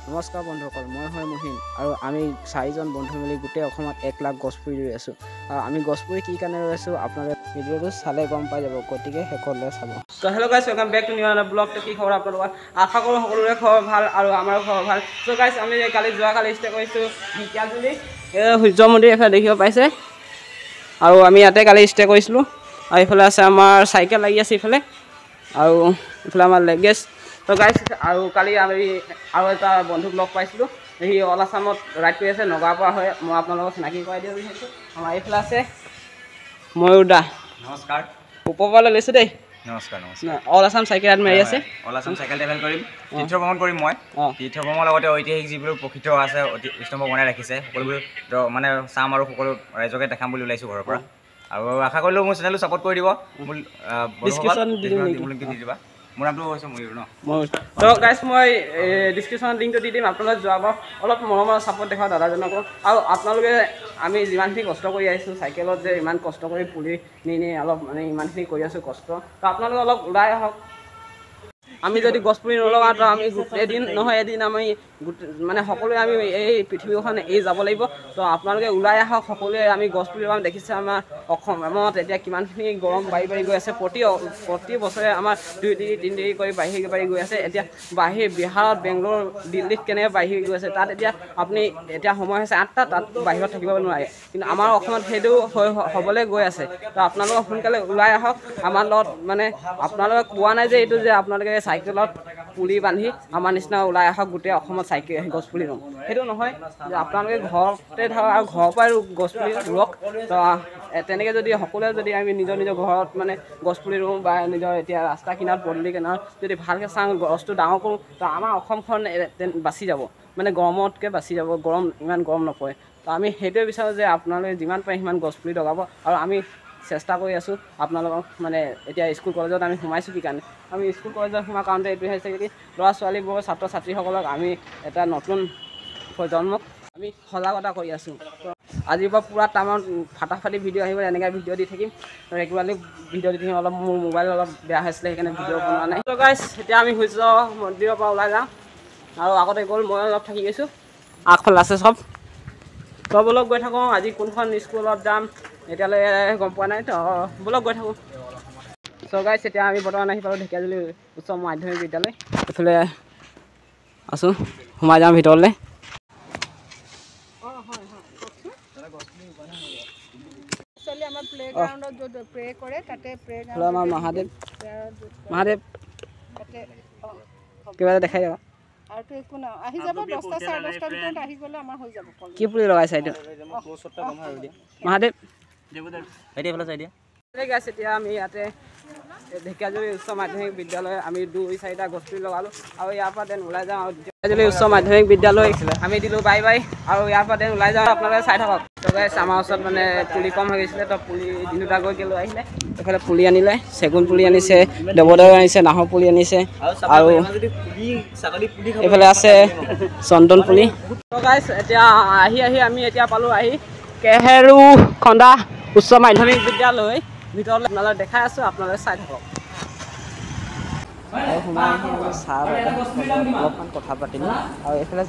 নমস্কাৰ বন্ধুসকল, মই হয় মহিন আৰু আমি 4জন বন্ধু মিলি গোটেই অসমত 1 লাখ গছপুলি ৰুই আছোঁ। আমি গছপুলি কি কাৰণে ৰুই আছোঁ আপোনালোকে ভিডিঅ'টো চালে গম পাই যাব, গতিকে শেষলৈ চাব। তো hello' guys, welcome back to new another blog. কি খবৰ আপোনালোকৰ? আশা কৰোঁ সকলোৰে খবৰ ভাল আৰু আমাৰো খবৰ ভাল। তো গাইছ, আমি যোৱাকালি ষ্টে কৰিছোঁ ঢেকীয়াজুলি সূৰ্য মন্দিৰ এফালে দেখিব পাইছে, আৰু আমি ইয়াতে কালি ষ্টে কৰিছিলোঁ। আৰু এইফালে আছে আমাৰ চাইকেল লাগি আছে ইফালে, আৰু এইফালে আমাৰ লেগেজ। তো গাইছ, আৰু কালি আমি আৰু এটা বন্ধুক লগ পাইছিলোঁ, সি অল আছামত ৰাইড কৰি আছে, নগাঁৱৰ পৰা হয়। মই আপোনালোকক চিনাকি কৰাই দিব বিচাৰিছোঁ। আমাৰ এইফালে আছে ময়ূৰ দা। নমস্কাৰ। ওপৰৰ পৰা লৈছোঁ দেই। নমস্কাৰ। অল আছাম চাইকেল ৰাইড মাৰি আছে। অল আছাম চাইকেল ট্ৰেভেল কৰিম, তীৰ্থ ভ্ৰমণ কৰিম। মই তীৰ্থ ভ্ৰমণৰ লগতে ঐতিহাসিক যিবোৰ প্ৰসিদ্ধ আছে, স্তম্ভ বনাই ৰাখিছে, সকলোবোৰ মানে চাম আৰু সকলো ৰাইজকে দেখাম বুলি ওলাইছোঁ ঘৰৰ পৰা। আৰু আশা কৰিলোঁ মোৰ চেনেলটো ছাপোৰ্ট কৰি দিব। মোৰ ডিছক্ৰিপশ্যন দি দিবা। মোৰ নামটো হৈছে ময়ূৰ ন। তো গাইছ, মই ডিছক্ৰিপশ্যনত লিংকটো দি দিম। আপোনালোকে যোৱাব অলপ মৰমৰ ছাপোৰ্ট দেখাওঁ দাদাজনকো। আৰু আপোনালোকে আমি যিমানখিনি কষ্ট কৰি আহিছোঁ চাইকেলত, যে ইমান কষ্ট কৰি পুলি নি অলপ মানে ইমানখিনি কৰি আছোঁ কষ্ট, তো আপোনালোকে অলপ ওলাই আহক। আমি যদি গছপুলি নলগাওঁ তো আমি এদিন নহয় এদিন আমি মানে সকলোৱে আমি এই পৃথিৱীখন এৰি যাব লাগিব। তো আপোনালোকে ওলাই আহক, সকলোৱে আমি গছপুলি লগাম। দেখিছে আমাৰ অসমত এতিয়া কিমানখিনি গৰম বাঢ়ি গৈ আছে। প্ৰতি বছৰে আমাৰ 2 ডিগ্ৰী 3 ডিগ্ৰী কৰি বাঢ়ি গৈ আছে। এতিয়া বিহাৰত, বেংগলোৰ, দিল্লীত কেনেকৈ বাঢ়ি গৈ আছে, তাত এতিয়া আপুনি এতিয়া সময় হৈছে 8টা, তাত বাহিৰত থাকিব নোৱাৰে। কিন্তু আমাৰ অসমত সেইটো হ'বলৈ গৈ আছে। তো আপোনালোকে সোনকালে ওলাই আহক আমাৰ লগত। মানে আপোনালোকে কোৱা নাই যে এইটো যে আপোনালোকে চাইকেলত পুলি বান্ধি আমাৰ নিচিনা ওলাই আহক, গোটেই অসমত গছপুলি ৰুম, সেইটো নহয়। যে আপোনালোকে ঘৰতে ধৰক আৰু ঘৰৰ পৰাই গছপুলি ৰুৱক। তো তেনেকৈ যদি সকলোৱে যদি আমি নিজৰ ঘৰত মানে গছপুলি ৰুওঁ, বা নিজৰ এতিয়া ৰাস্তা কিনাৰত পদূলি কিনাৰত যদি ভালকৈ চাওঁ, গছটো ডাঙৰ কৰোঁ, তো আমাৰ অসমখন বাচি যাব, মানে গৰমতকৈ বাচি যাব। ইমান গৰম নপৰে। তো আমি সেইটোৱে বিচাৰোঁ যে আপোনালোকে যিমান পাৰে সিমান গছপুলি লগাব। আৰু আমি চেষ্টা কৰি আছোঁ আপোনালোকক, মানে এতিয়া স্কুল কলেজত আমি সোমাইছোঁ কি কাৰণে, আমি স্কুল কলেজত সোমোৱাৰ কাৰণতে এইটোৱে হৈছে কি, ল'ৰা ছোৱালীবোৰ ছাত্ৰ ছাত্ৰীসকলক আমি এটা নতুন প্ৰজন্মক আমি সজাগতা কৰি আছোঁ। আজিৰ পৰা পূৰা টাইমত ফাটাফাটি ভিডিঅ' আহিব, এনেকৈ ভিডিঅ' দি থাকিম, ৰেগুলাৰলি ভিডিঅ' দি থাকিম। অলপ মোৰ মোবাইল অলপ বেয়া হৈছিলে, সেইকাৰণে ভিডিঅ' বনোৱা নাই। তো গাইছ, এতিয়া আমি সূৰ্য মন্দিৰৰ পৰা ওলাই যাওঁ, আৰু আগতে গ'ল মই অলপ থাকি গৈছোঁ, আগফালে আছে চব অলপ গৈ থাকোঁ। আজি কোনখন স্কুলত যাম এতিয়ালৈ গম পোৱা নাই, তো বলক গৈ থাকোঁ। চ' গাইছ, এতিয়া আমি বৰ্তমান আহি পালোঁ ঢেকীয়াজুলি উচ্চ মাধ্যমিক বিদ্যালয়। এইফালে আছোঁ, সোমাই যাওঁ ভিতৰলৈ। আমাৰ প্লেগ্ৰাউণ্ডত য'ত প্ৰে কৰে, তাতে আমাৰ মহাদেৱ কিবা এটা দেখাই যাবা। আৰুতো একো নাই, আহি যাব 10টা 10:30 ভিতৰত আহি গ'লে আমাৰ হৈ যাব। কি পুলি লগাইছা এইটো? মহাদেৱ এতিয়া আমি ইয়াতে ঢেকীয়াজুলি উচ্চ মাধ্যমিক বিদ্যালয় আমি 2-4টা গছপুলি লগালোঁ, আৰু ইয়াৰ পৰা দেন ওলাই যাওঁ। ঢেকীয়াজুলি উচ্চ মাধ্যমিক বিদ্যালয় আমি দিলোঁ বাই। আৰু ইয়াৰ পৰা দেন ওলাই যাওঁ, আপোনালোকে চাই থাকক। তো গাইছ, আমাৰ ওচৰত মানে পুলি কম হৈ গৈছিলে, তো পুলি 2টা গৈ লৈ আহিলে। এইফালে পুলি আনিলে, চেগুন পুলি আনিছে, দেৱদাৰু আনিছে, নাহৰ পুলি আনিছে, আৰু এইফালে আছে চন্দন পুলি। তো গাইছ, এতিয়া আমি এতিয়া পালোঁ কেহেৰু খন্দা উচ্চ মাধ্যমিক বিদ্যালয় ভিতৰলৈ আপোনালোকে দেখাই আছোঁ, আপোনালোকে চাই থাকক। আৰু সোমাই আহি আমি ছাৰ অলপমান কথা পাতিলোঁ, আৰু এইফালে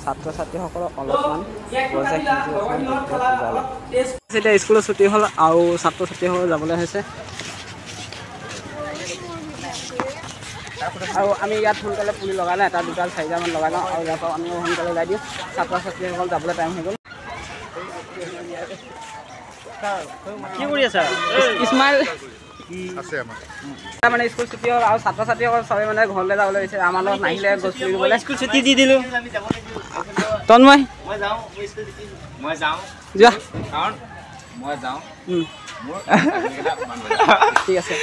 ছাত্ৰ ছাত্ৰীসকলক অলপমান এতিয়া স্কুলৰ ছুটি হ'ল, আৰু ছাত্ৰ ছাত্ৰীসকল যাবলৈ হৈছে। আৰু আমি ইয়াত সোনকালে পুলি লগাই লওঁ, 1, 2, 4মান লগাই লওঁ, আৰু ইয়াৰ পৰা আমি সোনকালে ওলাই দিওঁ। ছাত্ৰ ছাত্ৰীসকল যাবলৈ টাইম হৈ গ'ল। কি কৰি আছা? ইছমাইল মানে স্কুল ছুটি হ'ল, আৰু ছাত্ৰ ছাত্ৰীসকল চবেই মানে ঘৰলৈ যাবলৈ হৈছে। আমাৰ লগত নাহিলে গছপুলি ৰুবলৈ, স্কুল ছুটি দি দিলোঁ। তন্ময় যোৱা, ঠিক আছে।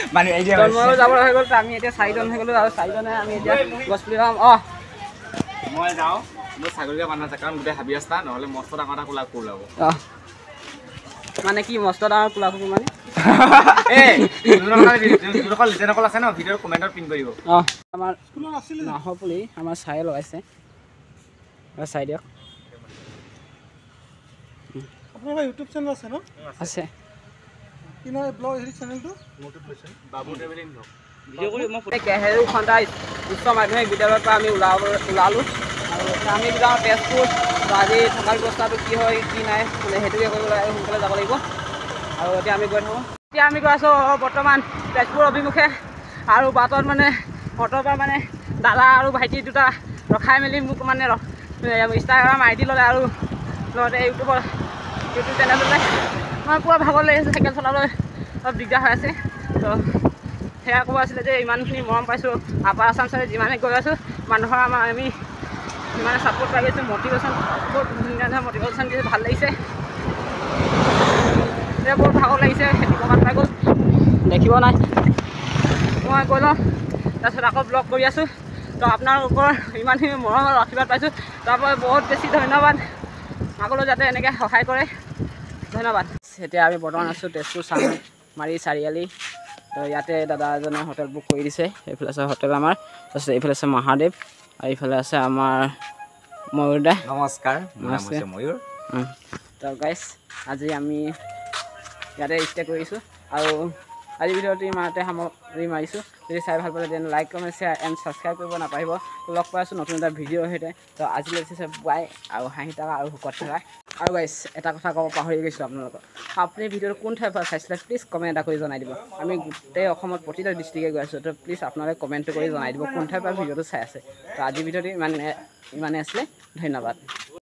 তন্ময়ো যাবলৈ হৈ গ'ল, আমি এতিয়া 4জন হৈ গ'লোঁ, আৰু 4জনে আমি এতিয়া গছপুলি লগাম। মই যাওঁ, মোৰ ছাগলীকে বান্ধা আছে, কাৰণ গোটেই হাবি ৰাস্তা, নহ'লে মস্ত ডাঙৰ এটা কোলা ওলাব। মানে কি মস্ত ডাঙৰ কোলা কুকুৰ মানে? যিসকল আছে ন, ভিডিঅ'ৰ কমেণ্টত পিন কৰিব। আমাৰ নাহৰ পুলি আমাৰ চাই লগাইছে, চাই দিয়ক। আপোনালোকৰ ইউটিউব চেনেল আছে ন? আছে। কি নহয় ব্লগ হেৰি চেনেলটো? বাবু ট্ৰেভেলিং ব্লগ। কেহেৰু খন্দা উচ্চ মাধ্যমিক বিদ্যালয়ৰ পৰা আমি ওলালোঁ। আৰু আমি যাওঁ তেজপুৰ। তো আজি থকা ব্যৱস্থাটো কি হয় কি নাই সেইটোকে কৰিব লাগে, সোনকালে যাব লাগিব। আৰু এতিয়া আমি গৈ থাকোঁ। এতিয়া আমি গৈ আছোঁ বৰ্তমান তেজপুৰ অভিমুখে। আৰু বাটত মানে অট'ৰ পৰা মানে দাদা আৰু ভাইটি দুটা ৰখাই মেলি মোক মানে ইনষ্টাগ্ৰাম ID ল'লে আৰু লগতে ইউটিউব চেনেল ল'লে। মই পুৰা ভাগৰ লাগি আছে, চাইকেল চলাবলৈ অলপ দিগদাৰ হৈ আছে। তো সেয়া ক'ব আছিলে যে ইমানখিনি মৰম পাইছোঁ আপাৰ আছাম চাইডে যিমানে গৈ আছোঁ মানুহৰ আমি ইমানে ছাপোৰ্ট পাই গৈছোঁ, মটিভেশ্যন বহুত ধুনীয়া ধুনীয়া মটিভেশ্যন দিছে, ভাল লাগিছে। এতিয়া বহুত ভাগৰ লাগিছে, খেতি পথাৰত পাই গ'ল দেখিব নাই। মই গৈ লওঁ, তাৰপিছত আকৌ ব্লগ কৰি আছোঁ। তো আপোনালোকৰ ইমানখিনি মৰম আৰু আশীৰ্বাদ পাইছোঁ, তাৰপৰা বহুত বেছি ধন্যবাদ। আগলৈ যাতে এনেকৈ সহায় কৰে, ধন্যবাদ। এতিয়া আমি বৰ্তমান আছোঁ তেজপুৰ চাংমাৰী চাৰিআলি। তো ইয়াতে দাদা এজনে হোটেল বুক কৰি দিছে। এইফালে আছে হোটেল আমাৰ, তাৰপিছত এইফালে আছে মহাদেৱ আৰু এইফালে আছে আমাৰ ময়ূৰ দা। নমস্কাৰ, মোৰ নাম হৈছে ময়ূৰ। তো গাইছ আজি আমি ইয়াতে ষ্টে কৰিছোঁ আৰু আজি ভিডিঅ'টো ইমানতে সামৰি মাৰিছোঁ। যদি চাই ভাল পালে তেনে like comment share and subscribe কৰিব নাপাহৰিব। লগ পাই আছোঁ নতুন এটা ভিডিঅ'ৰ সৈতে। তো আজিলৈ দিছে বাই আৰু হাঁহি থকা আৰু সুখত থকা। আৰু গাইছ এটা কথা ক'ব পাহৰি গৈছোঁ আপোনালোকক, আপুনি ভিডিঅ'টো কোন ঠাইৰ পৰা চাইছিলে প্লিজ কমেণ্ট এটা কৰি জনাই দিব। আমি গোটেই অসমত প্ৰতিটো ডিষ্ট্ৰিক্টে গৈ আছোঁ। তো প্লিজ আপোনালোকে কমেণ্টটো কৰি জনাই দিব কোন ঠাইৰ পৰা ভিডিঅ'টো চাই আছে। তো আজি ভিডিঅ'টো ইমানে আছিলে, ধন্যবাদ।